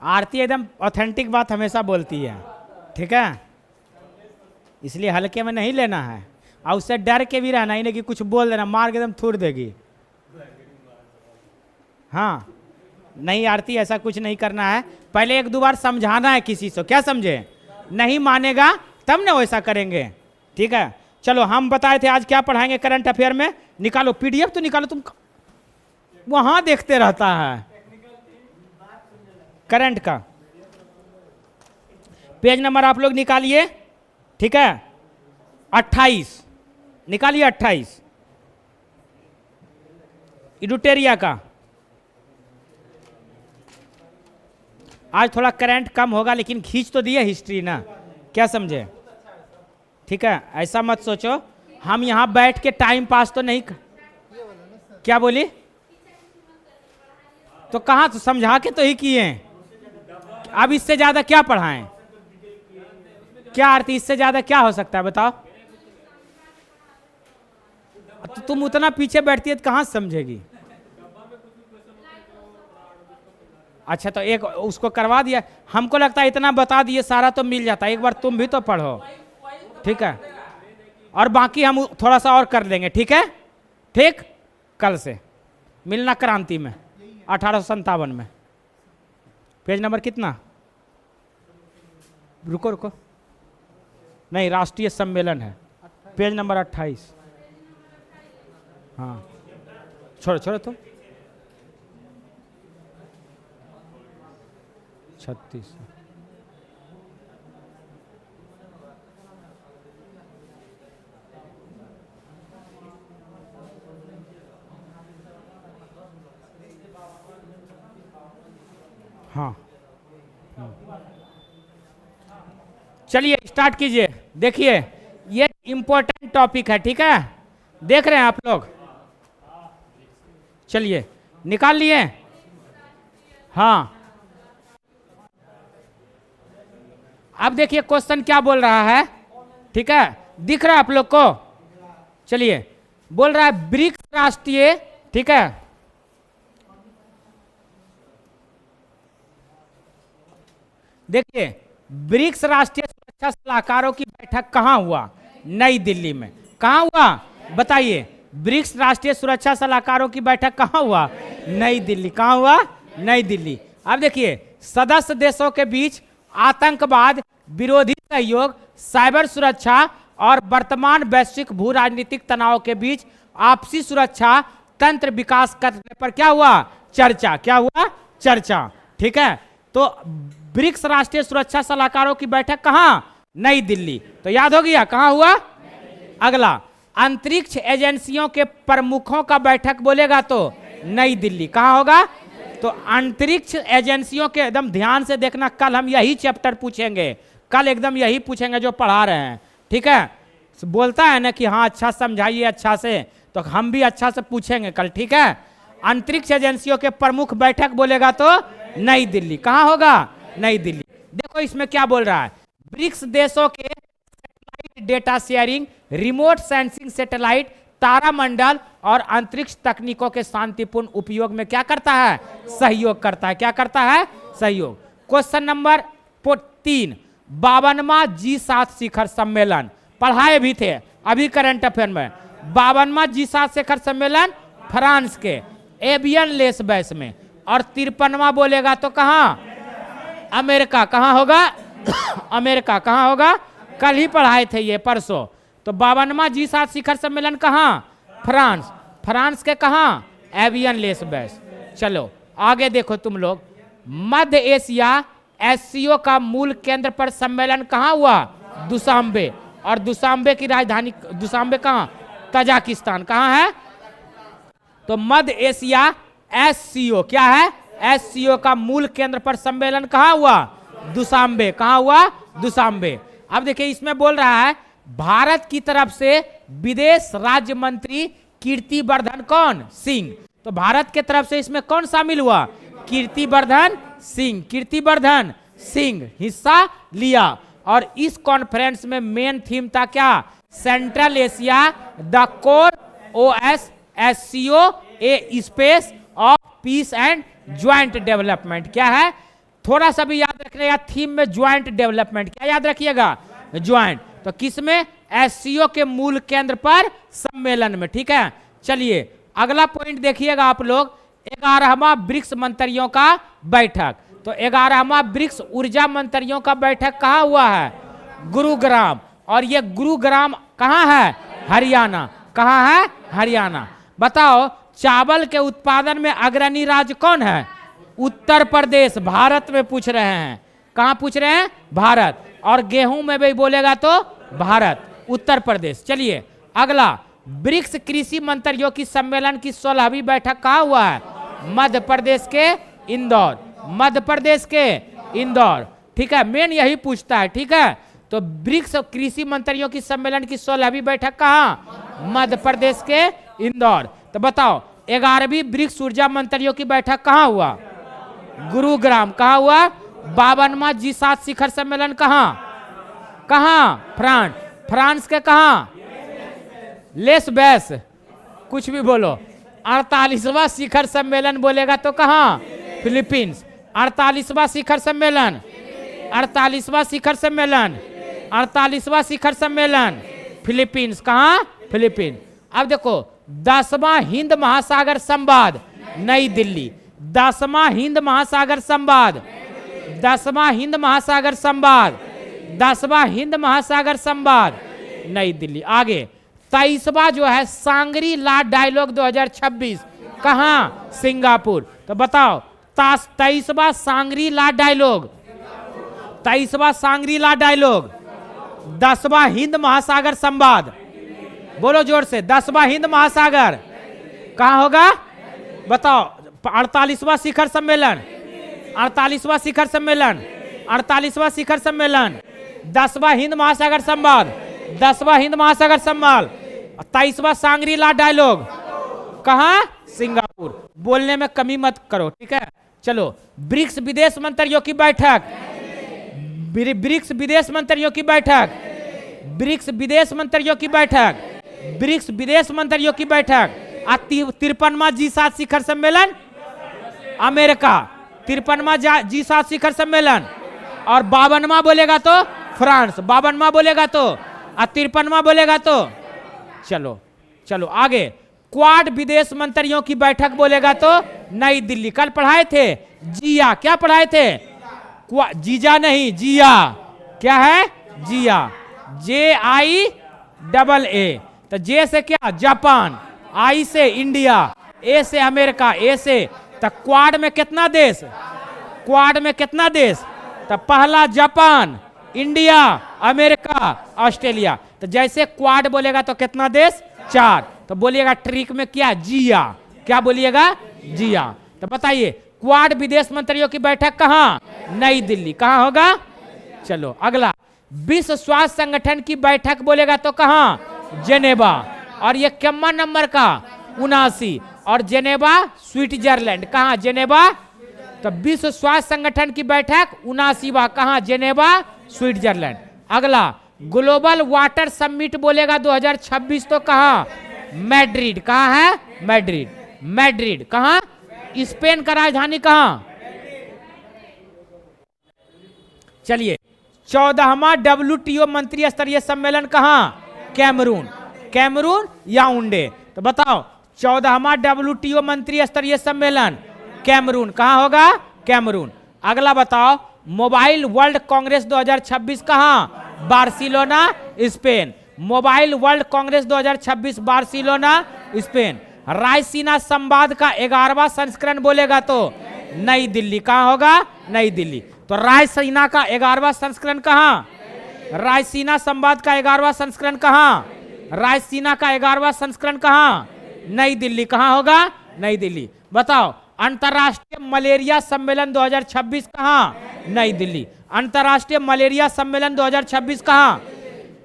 आरती एकदम ऑथेंटिक बात हमेशा बोलती है, ठीक है, इसलिए हल्के में नहीं लेना है। और उससे डर के भी रहना ही नहीं कि कुछ बोल देना, मार के एकदम थूर देगी। हाँ, नहीं आरती, ऐसा कुछ नहीं करना है। पहले एक दो बार समझाना है किसी से, क्या समझे, नहीं मानेगा तब ना वैसा करेंगे, ठीक है। चलो, हम बताए थे आज क्या पढ़ाएंगे करंट अफेयर में। निकालो पीडीएफ तो निकालो, तुम वहां देखते रहता है। करंट का पेज नंबर आप लोग निकालिए, ठीक है, 28 निकालिए, 28 इडुटेरिया का। आज थोड़ा करंट कम होगा, लेकिन खींच तो दिए हिस्ट्री ना, क्या समझे, ठीक है। ऐसा मत सोचो हम यहां बैठ के टाइम पास तो नहीं क्या बोली, तो कहां तो समझा के तो ही किए हैं। अब इससे ज्यादा क्या पढ़ाएं, क्या आरती, इससे ज्यादा क्या हो सकता है बताओ। तो तुम उतना पीछे बैठती है तो कहां समझेगी। अच्छा, तो एक उसको करवा दिया, हमको लगता है इतना बता दिए सारा तो मिल जाता है। एक बार तुम भी तो पढ़ो, ठीक है, और बाकी हम थोड़ा सा और कर लेंगे, ठीक है, ठीक। कल से मिलना क्रांति में 1857 में, पेज नंबर कितना, रुको रुको, नहीं राष्ट्रीय सम्मेलन है, पेज नंबर 28। हाँ, छोड़ो छोड़ो तुम, 36। हाँ, चलिए स्टार्ट कीजिए। देखिए ये इंपॉर्टेंट टॉपिक है, ठीक है, देख रहे हैं आप लोग। चलिए निकाल लिए। हाँ, अब देखिए क्वेश्चन क्या बोल रहा है, ठीक है, दिख रहा है आप लोग को। चलिए, बोल रहा है ब्रिक्स राष्ट्रीय, ठीक है, देखिए ब्रिक्स राष्ट्रीय सुरक्षा सलाहकारों की बैठक कहां हुआ, नई दिल्ली में। कहां हुआ बताइए, ब्रिक्स राष्ट्रीय सुरक्षा सलाहकारों की बैठक कहां हुआ, नई दिल्ली। कहां हुआ, नई दिल्ली। अब देखिए सदस्य देशों के बीच आतंकवाद विरोधी सहयोग, साइबर सुरक्षा और वर्तमान वैश्विक भू राजनीतिक तनाव के बीच आपसी सुरक्षा तंत्र विकास करने पर क्या हुआ, चर्चा। क्या हुआ, चर्चा, ठीक है। तो ब्रिक्स राष्ट्रीय सुरक्षा सलाहकारों की बैठक कहां, नई दिल्ली। तो याद हो गया कहां हुआ। अगला, अंतरिक्ष एजेंसियों के प्रमुखों का बैठक बोलेगा तो नई दिल्ली। कहां होगा, तो अंतरिक्ष एजेंसियों के, एकदम ध्यान से देखना, कल हम यही चैप्टर पूछेंगे, कल एकदम यही पूछेंगे जो पढ़ा रहे हैं, ठीक है। बोलता है ना कि हाँ अच्छा समझाइए अच्छा से, तो हम भी अच्छा से पूछेंगे कल, ठीक है। अंतरिक्ष एजेंसियों के प्रमुख बैठक बोलेगा तो नई दिल्ली। कहां होगा, नई दिल्ली। देखो इसमें क्या बोल रहा है, ब्रिक्स देशों के satellite data sharing, remote sensing satellite, तारामंडल और अंतरिक्ष तकनीकों के शांतिपूर्ण उपयोग में क्या करता है, सहयोग करता है। क्या करता है, सहयोग। क्वेश्चन नंबर 3, 52वां G7 शिखर सम्मेलन पढ़ाए भी थे अभी करंट अफेयर में। 52वां G7 शिखर सम्मेलन फ्रांस के एवियन लेस बेस में, और 53वां बोलेगा तो कहां, अमेरिका। कहां होगा अमेरिका। कहां होगा, कल ही पढ़ाए थे ये, परसों। तो 52वां G7 शिखर सम्मेलन कहां, फ्रांस। फ्रांस के कहां, एवियन लेस बेस। चलो आगे देखो तुम लोग, मध्य एशिया एससीओ का मूल केंद्र पर सम्मेलन कहां हुआ, दुशांबे। और दुशांबे की राजधानी, दुशांबे कहां, तजाकिस्तान। कहां है, तो मध्य एशिया एससीओ क्या है, एससीओ का मूल केंद्र पर सम्मेलन कहां हुआ, दुशांबे। कहां हुआ, दुशांबे। अब देखिए इसमें बोल रहा है भारत की तरफ से विदेश राज्य मंत्री कीर्तिवर्धन कौन, सिंह। तो भारत के तरफ से इसमें कौन शामिल हुआ, कीर्तिवर्धन सिंह। कीर्तिवर्धन सिंह हिस्सा लिया। और इस कॉन्फ्रेंस में मेन थीम था क्या, central Asia the core OS SCO A space of peace and joint development. क्या है, थोड़ा सा भी याद रखना, या थीम में ज्वाइंट डेवलपमेंट, क्या याद रखिएगा, ज्वाइंट। तो किसमें, एससीओ के मूल केंद्र पर सम्मेलन में, ठीक है। चलिए अगला पॉइंट देखिएगा आप लोग, 11वां ब्रिक्स मंत्रियों का बैठक। तो 11वां ब्रिक्स ऊर्जा मंत्रियों का बैठक कहाँ हुआ है, गुरुग्राम। और ये गुरुग्राम कहाँ है, हरियाणा। कहाँ है, हरियाणा। बताओ चावल के उत्पादन में अग्रणी राज्य कौन है, उत्तर प्रदेश। भारत में पूछ रहे हैं, कहाँ पूछ रहे हैं, भारत। और गेहूं में भी बोलेगा तो भारत, उत्तर प्रदेश। चलिए अगला, ब्रिक्स कृषि मंत्रियों की सम्मेलन की 16वीं बैठक कहाँ हुआ है, मध्य प्रदेश के इंदौर। मध्य प्रदेश के इंदौर, ठीक है। मेन यही पूछता है, ठीक है। तो ब्रिक्स कृषि मंत्रियों की सम्मेलन की 16वीं बैठक कहाँ, मध्य प्रदेश के इंदौर। तो बताओ 11वीं ब्रिक्स ऊर्जा मंत्रियों की बैठक कहाँ हुआ, गुरुग्राम। कहाँ हुआ, 52वां G7 शिखर सम्मेलन कहाँ, कहाँ, फ्रांस। फ्रांस के कहाँ, लेस बेस, कुछ भी बोलो। 48वां शिखर सम्मेलन बोलेगा तो कहाँ, फिलीपींस। 48वां शिखर सम्मेलन, 48वां शिखर सम्मेलन, 48वां शिखर सम्मेलन, फिलीपींस। कहाँ, फिलीपींस। अब देखो 10वां हिंद महासागर संवाद, नई दिल्ली। 10वां हिंद महासागर संवाद, 10वां हिंद महासागर संवाद, 10वां हिंद महासागर संवाद, नई दिल्ली। आगे 23वां जो है सांगरी ला डायलॉग 2026, कहाँ, सिंगापुर। तो बताओ 23वां सांगरी ला डायलॉग, 23वां सांगरी ला डायलॉग, 10वां हिंद महासागर संवाद, बोलो जोर से, 10वां हिंद महासागर कहाँ होगा, बताओ। 48वां शिखर सम्मेलन, 48वां शिखर सम्मेलन, 48वां शिखर सम्मेलन, 10वां हिंद महासागर संवाद, 10वां हिंद महासागर संवाद, 23वां सांगरी ला डायलॉग कहाँ, सिंगापुर। बोलने में कमी मत करो, ठीक है। चलो ब्रिक्स विदेश मंत्रियों की बैठक, ब्रिक्स विदेश मंत्रियों की बैठक, ब्रिक्स विदेश मंत्रियों की बैठक, ब्रिक्स विदेश मंत्रियों की बैठक। 53वां G7 शिखर सम्मेलन अमेरिका, 53वां G7 शिखर सम्मेलन। और 52वां बोलेगा तो फ्रांस, 52वां बोलेगा तो, और 53वां बोलेगा तो। चलो चलो आगे, क्वाड विदेश मंत्रियों की बैठक बोलेगा तो नई दिल्ली। कल पढ़ाए थे जिया, क्या पढ़ाए थे, जीजा नहीं, जिया। क्या है, जिया, JIAA। तो जे से क्या, जापान, आई से इंडिया, ए से अमेरिका, ए से। तो क्वाड में कितना देश, क्वाड में कितना देश, तो पहला जापान, इंडिया, अमेरिका, ऑस्ट्रेलिया। तो जैसे क्वाड बोलेगा तो कितना देश, 4। तो बोलिएगा ट्रिक में क्या, जिया। क्या बोलिएगा, जिया। तो बताइए क्वाड विदेश मंत्रियों की बैठक कहाँ, नई दिल्ली। कहाँ होगा, चलो अगला, विश्व स्वास्थ्य संगठन की बैठक बोलेगा तो कहाँ, जेनेवा। और ये कितना नंबर का, 79। और जेनेवा स्विट्जरलैंड, कहाँ, जेनेवा। तो विश्व स्वास्थ्य संगठन की बैठक 79वां, कहाँ, जेनेवा, स्विट्जरलैंड। अगला ग्लोबल वाटर समिट बोलेगा 2026 तो कहाँ, मैड्रिड। कहाँ है, मैड्रिड, मैड्रिड। कहाँ, स्पेन का राजधानी कहाँ। चलिए 14वां WTO मंत्री स्तरीय सम्मेलन कहाँ, कैमरून, कैमरून याउंडे। तो बताओ 14वां WTO मंत्री स्तरीय सम्मेलन कैमरून, कहाँ होगा, कैमरून। अगला बताओ मोबाइल वर्ल्ड कांग्रेस 2026 कहाँ, Barcelona, Spain. Mobile world Congress 2026 Barcelona, Spain. Raisina संवाद का 11वां संस्करण बोलेगा तो नई दिल्ली। कहाँ होगा, नई दिल्ली। तो रायसीना का 11वां संस्करण कहाँ, रायसीना संवाद का 11वां संस्करण कहाँ, रायसीना का 11वां संस्करण कहाँ, नई दिल्ली। कहाँ होगा, नई दिल्ली। बताओ अंतर्राष्ट्रीय मलेरिया सम्मेलन 2026 कहाँ, नई दिल्ली। अंतर्राष्ट्रीय मलेरिया सम्मेलन 2026 कहाँ,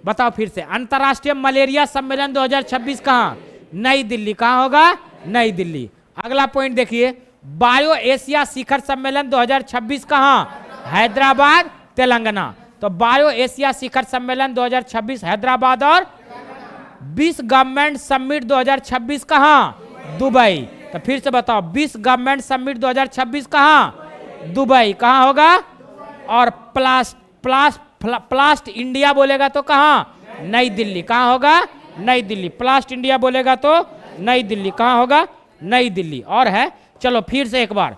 बताओ फिर से, अंतर्राष्ट्रीय मलेरिया सम्मेलन 2026 कहाँ, नई दिल्ली। कहाँ होगा, नई दिल्ली। अगला पॉइंट देखिए, बायो एशिया शिखर सम्मेलन 2026 कहाँ, हैदराबाद, तेलंगाना। तो बायो एशिया शिखर सम्मेलन 2026 हैदराबाद। और 20 गवर्नमेंट समिट 2026 कहाँ, दुबई। तो फिर से बताओ 20 गवर्नमेंट समिट 2026 कहाँ, दुबई। कहाँ होगा? और प्लास्ट इंडिया बोलेगा तो कहाँ? नई दिल्ली। कहाँ होगा? नई दिल्ली। प्लास्ट इंडिया बोलेगा तो नई दिल्ली। कहाँ होगा? नई दिल्ली। और है, चलो फिर से एक बार,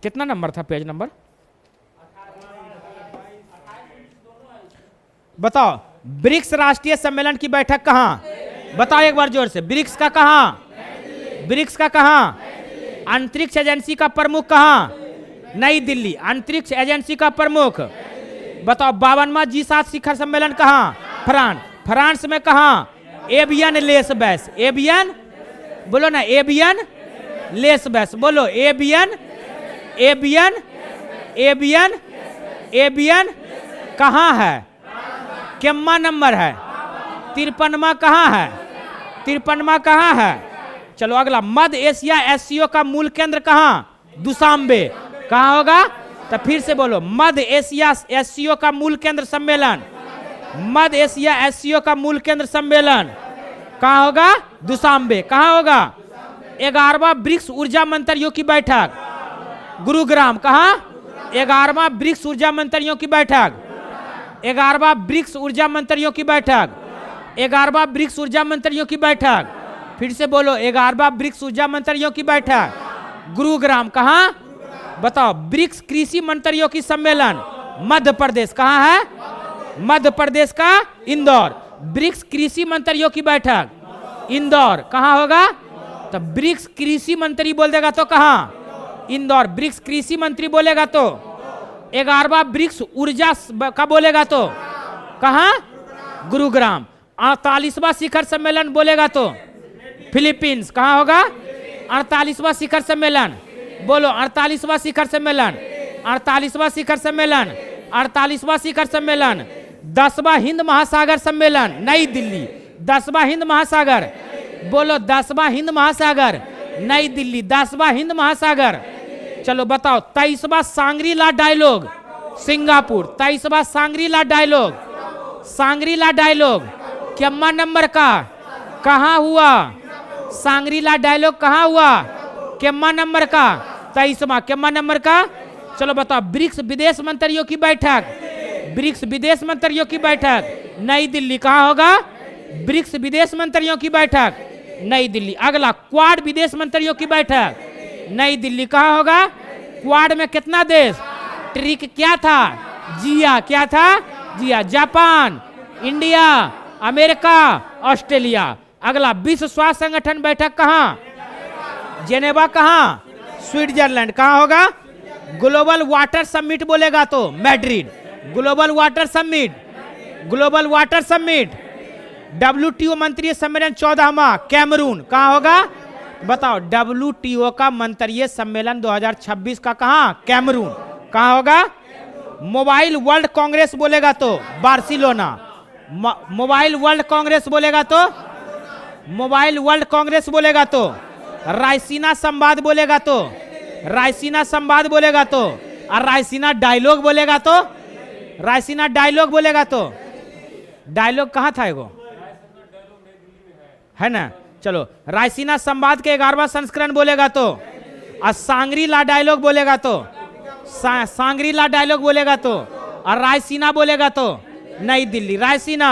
कितना नंबर था पेज नंबर? बताओ, ब्रिक्स राष्ट्रीय सम्मेलन की बैठक कहाँ? बताओ एक बार जोर से, ब्रिक्स का कहाँ? ब्रिक्स का कहाँ? अंतरिक्ष एजेंसी का प्रमुख कहाँ? नई दिल्ली। अंतरिक्ष एजेंसी का प्रमुख। बताओ, 52वां G7 शिखर सम्मेलन कहाँ? फ्रांस। फ्रांस में कहाँ? Avian less base. एवियन बोलो ना, एवियन लेस बेस बोलो। एवियन एवियन एवियन एवियन कहाँ है? कितना नंबर है? 53वां कहाँ है? 53वां कहाँ है? चलो अगला, मध्य एशिया एससीओ का मूल केंद्र कहाँ? दुशांबे। कहाँ होगा? तो फिर से बोलो, मध्य एशिया एससीओ का मूल केंद्र सम्मेलन, मध्य एशिया एससीओ का मूल केंद्र सम्मेलन कहाँ होगा? दुशांबे। कहाँ होगा? 11वां ब्रिक्स ऊर्जा मंत्रियों की बैठक गुरुग्राम। कहाँ? 11वां ब्रिक्स ऊर्जा मंत्रियों की बैठक, 11वां ब्रिक्स ऊर्जा मंत्रियों की बैठक, 11वां ब्रिक्स ऊर्जा मंत्रियों की बैठक। फिर से बोलो, 11वां ब्रिक्स ऊर्जा मंत्रियों की बैठक गुरुग्राम। कहाँ? बताओ, ब्रिक्स कृषि मंत्रियों की सम्मेलन मध्य प्रदेश। कहाँ है? मध्य प्रदेश का इंदौर। ब्रिक्स कृषि मंत्रियों की बैठक इंदौर। कहाँ होगा? तो ब्रिक्स कृषि मंत्री बोल देगा तो कहाँ? इंदौर। ब्रिक्स कृषि मंत्री बोलेगा तो 11वां ब्रिक्स ऊर्जा का बोलेगा तो कहाँ? गुरुग्राम। 48वां शिखर सम्मेलन बोलेगा तो फिलीपींस। कहाँ होगा? 48वां शिखर सम्मेलन बोलो। 48वां शिखर सम्मेलन, 48वां शिखर सम्मेलन, 48वां शिखर सम्मेलन। 10वां हिंद महासागर सम्मेलन नई दिल्ली। 10वां हिंद महासागर बोलो। 10वां हिंद महासागर नई दिल्ली। 10वां हिंद महासागर। चलो बताओ, 23वां सांग्री-ला डायलॉग सिंगापुर। 23वां सांग्री-ला डायलॉग, सांग्री-ला डायलॉग कितना नंबर का? कहाँ हुआ? सांग्री-ला डायलॉग कहाँ हुआ? कितना नंबर का? 23वां। कितना नंबर का? चलो बताओ, ब्रिक्स विदेश मंत्रियों की बैठक, ब्रिक्स विदेश मंत्रियों की बैठक नई दिल्ली। कहाँ होगा? ब्रिक्स विदेश मंत्रियों की बैठक नई दिल्ली। अगला, क्वाड विदेश मंत्रियों की बैठक नई दिल्ली। कहाँ होगा? क्वाड में कितना देश? ट्रिक क्या था? जिया। क्या था? जिया। Japan, India, America, Australia. अगला, विश्व स्वास्थ्य संगठन बैठक कहाँ? जेनेवा। कहाँ? स्विट्जरलैंड। कहाँ होगा? ग्लोबल वाटर समिट बोलेगा तो Madrid. Global water summit, global water summit. WTO मंत्रिय सम्मेलन 14वां कैमरून। कहाँ होगा? बताओ, WTO का मंत्रिय सम्मेलन 2026 का कहाँ? कैमरून। कहाँ होगा? मोबाइल वर्ल्ड कांग्रेस बोलेगा तो बार्सिलोना। मोबाइल वर्ल्ड कांग्रेस बोलेगा तो, मोबाइल वर्ल्ड कांग्रेस बोलेगा तो, रायसीना संवाद बोलेगा तो, रायसीना संवाद बोलेगा तो, और रायसीना डायलॉग बोलेगा तो, रायसीना डायलॉग बोलेगा तो, डायलॉग कहाँ था एगो? है ना? चलो, रायसीना संवाद के 11वां संस्करण बोलेगा तो, और सांग्री-ला डायलॉग बोलेगा तो, सांग्री-ला डायलॉग बोलेगा तो, और रायसीना बोलेगा तो नई दिल्ली। रायसीना।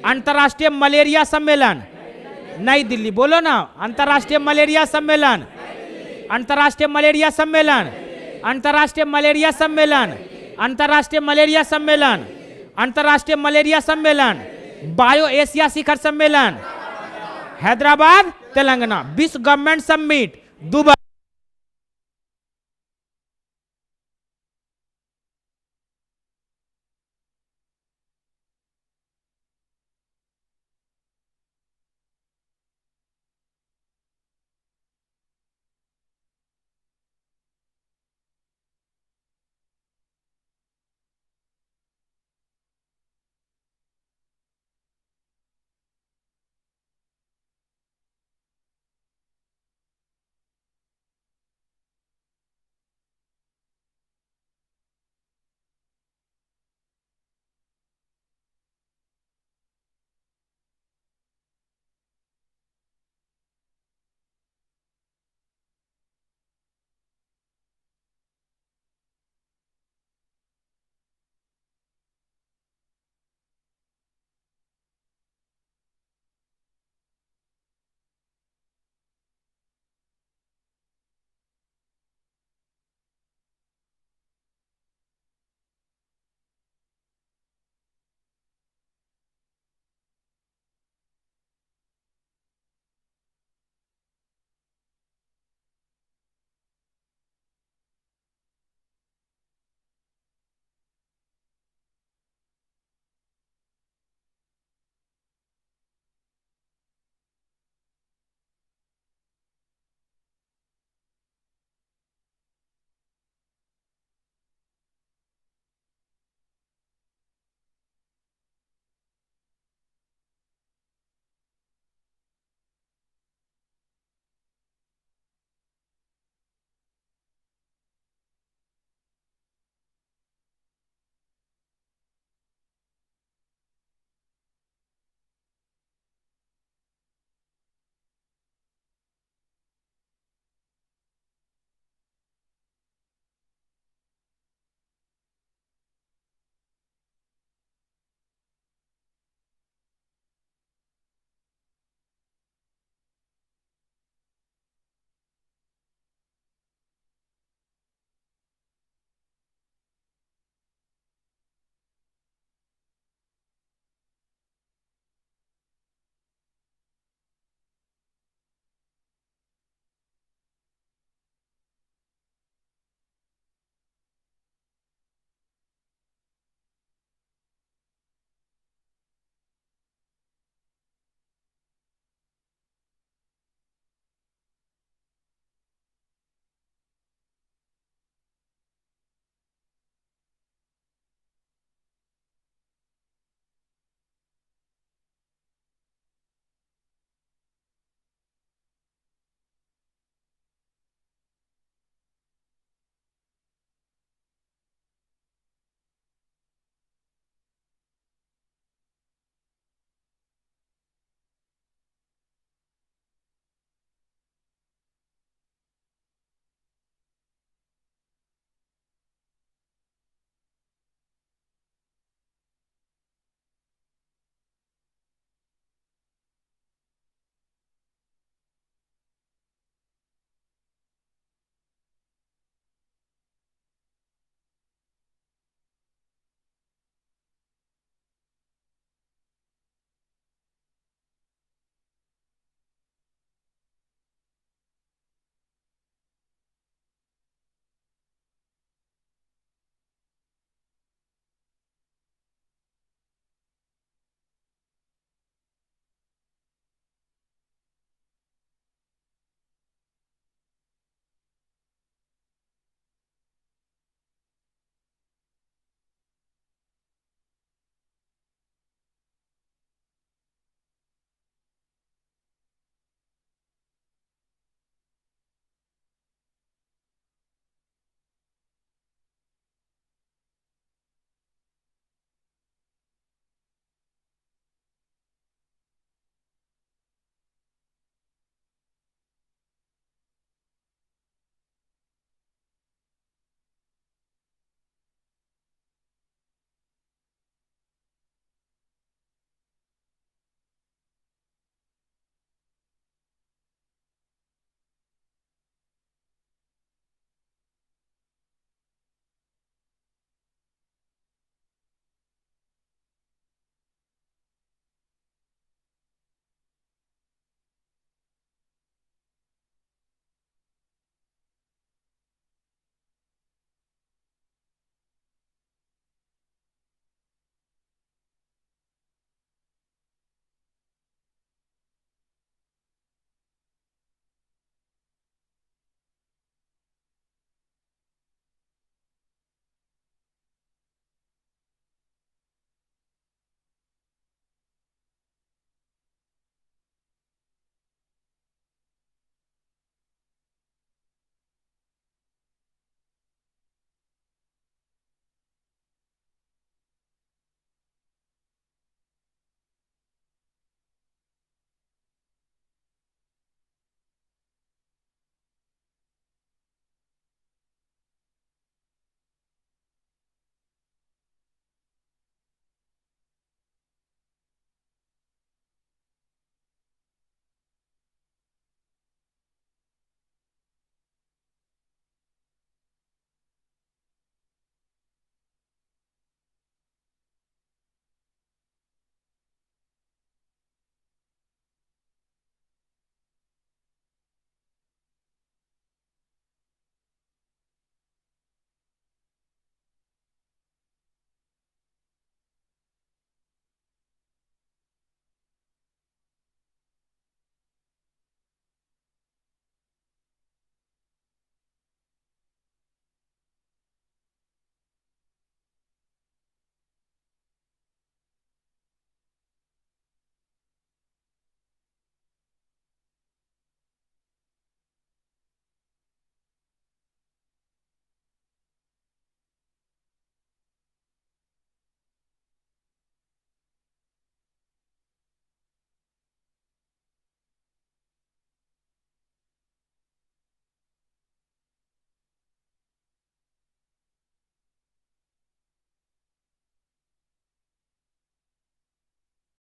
अंतर्राष्ट्रीय मलेरिया सम्मेलन नई दिल्ली। बोलो ना, अंतर्राष्ट्रीय मलेरिया सम्मेलन, अंतर्राष्ट्रीय मलेरिया सम्मेलन, अंतर्राष्ट्रीय मलेरिया सम्मेलन, अंतर्राष्ट्रीय मलेरिया सम्मेलन, अंतर्राष्ट्रीय मलेरिया सम्मेलन। बायो एशिया शिखर सम्मेलन हैदराबाद तेलंगाना। विश्व गवर्नमेंट समिट दुबई।